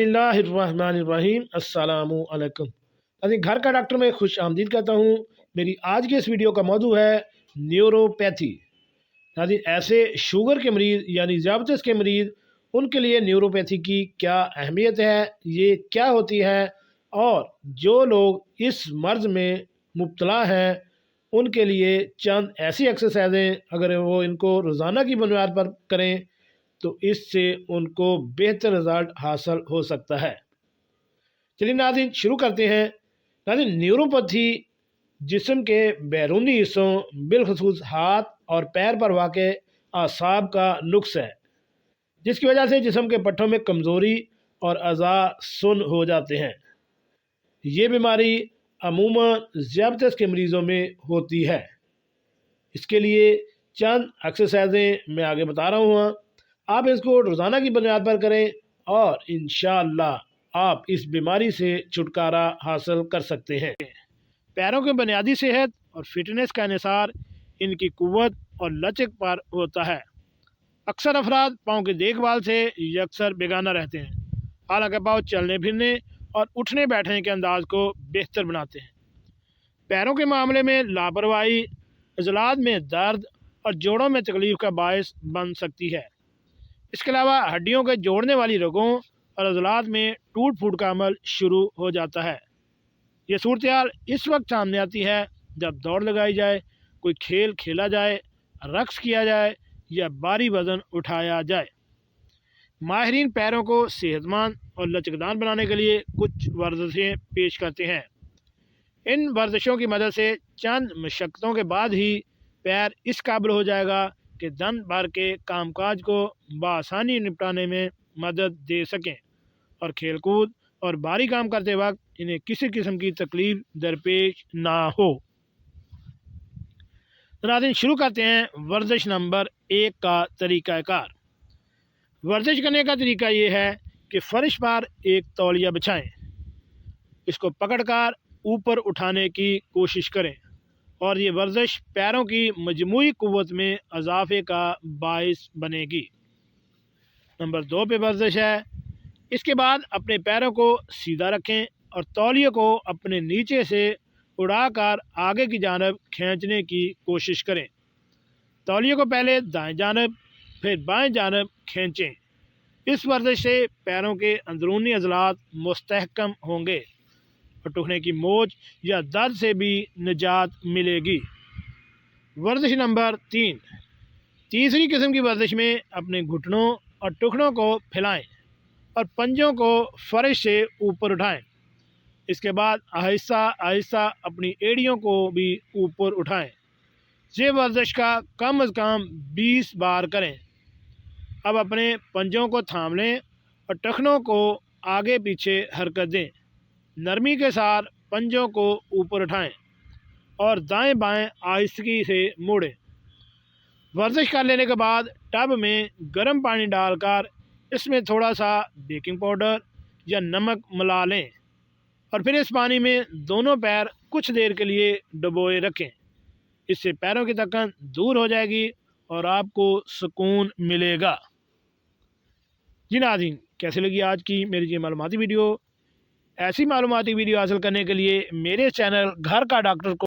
बिस्मिल्लाहिर्रहमानिर्रहीम अस्सलामु अलैकुम। घर का डॉक्टर में खुश आमदीद कहता हूँ। मेरी आज की इस वीडियो का मौजू है न्यूरोपैथी। ऐसे शुगर के मरीज़ यानी ज़ियाबतीस के मरीज़, उनके लिए न्यूरोपैथी की क्या अहमियत है, ये क्या होती है, और जो लोग इस मर्ज़ में मुब्तला हैं उनके लिए चंद ऐसी एक्सरसाइजें अगर वो इनको रोज़ाना की बुनियाद पर करें तो इससे उनको बेहतर रिज़ल्ट हासिल हो सकता है। चलिए नाज़रीन शुरू करते हैं। नाज़रीन, न्यूरोपैथी जिस्म के बैरूनी हिस्सों बिलखसूस हाथ और पैर पर वाक़े आसाब का नुक्स है, जिसकी वजह से जिस्म के पट्टों में कमज़ोरी और अज़ा सुन हो जाते हैं। ये बीमारी अमूमन ज़ियाबतीस के मरीज़ों में होती है। इसके लिए चंद एक्सरसाइजें मैं आगे बता रहा हूँ, आप इसको रोज़ाना की बुनियाद पर करें और इंशाअल्लाह आप इस बीमारी से छुटकारा हासिल कर सकते हैं। पैरों की बुनियादी सेहत और फिटनेस का इन्हिसार इनकी कुव्वत और लचक पर होता है। अक्सर अफराद पाँव की देखभाल से यकसर बेगाना रहते हैं, हालांकि पाँव चलने फिरने और उठने बैठने के अंदाज को बेहतर बनाते हैं। पैरों के मामले में लापरवाही इज़लात में दर्द और जोड़ों में तकलीफ़ का बायस बन सकती है। इसके अलावा हड्डियों के जोड़ने वाली रगों और अज़लात में टूट फूट का अमल शुरू हो जाता है। ये सूरत हाल इस वक्त सामने आती है जब दौड़ लगाई जाए, कोई खेल खेला जाए, रक्स किया जाए या भारी वज़न उठाया जाए। माहिरीन पैरों को सेहतमंद और लचकदार बनाने के लिए कुछ वर्जिशें पेश करते हैं। इन वर्जिशों की मदद से चंद मशक्क़तों के बाद ही पैर इस काबिल हो जाएगा कि दिन भर के कामकाज को बआसानी निपटाने में मदद दे सकें और खेलकूद और भारी काम करते वक्त इन्हें किसी किस्म की तकलीफ दरपेश ना हो। नाज़रीन शुरू करते हैं वर्जिश नंबर 1 का तरीक़ाकार। वर्जिश करने का तरीका ये है कि फ़र्श पर एक तौलिया बिछाएं, इसको पकड़कर ऊपर उठाने की कोशिश करें और ये वर्जिश पैरों की मजमूई कुव्वत में इजाफे का बाइस बनेगी। नंबर 2 पे वर्जिश है, इसके बाद अपने पैरों को सीधा रखें और तौलिए को अपने नीचे से उड़ाकर आगे की जानब खींचने की कोशिश करें। तौलिए को पहले दाएं जानब फिर बाएं जानब खींचें। इस वर्जिश से पैरों के अंदरूनी अज़लात मुस्तहकम होंगे और टूटने की मोच या दर्द से भी निजात मिलेगी। वर्जिश नंबर 3, तीसरी किस्म की वर्जिश में अपने घुटनों और टुकड़ों को फैलाएं और पंजों को फर्श से ऊपर उठाएं। इसके बाद आहिस्ता आहिस्ता अपनी एड़ियों को भी ऊपर उठाएं। ये वर्जिश का कम अज़ कम 20 बार करें। अब अपने पंजों को थाम लें और टखनों को आगे पीछे हरकत दें। नरमी के साथ पंजों को ऊपर उठाएं और दाएं बाएं आहिस्तगी से मोड़ें। वर्जिश कर लेने के बाद टब में गर्म पानी डालकर इसमें थोड़ा सा बेकिंग पाउडर या नमक मिला लें और फिर इस पानी में दोनों पैर कुछ देर के लिए डुबोए रखें। इससे पैरों की थकन दूर हो जाएगी और आपको सुकून मिलेगा। जी नाज़रीन, कैसी लगी आज की मेरी ये मालूमाती वीडियो? ऐसी मालूमाती वीडियो हासिल करने के लिए मेरे चैनल घर का डॉक्टर को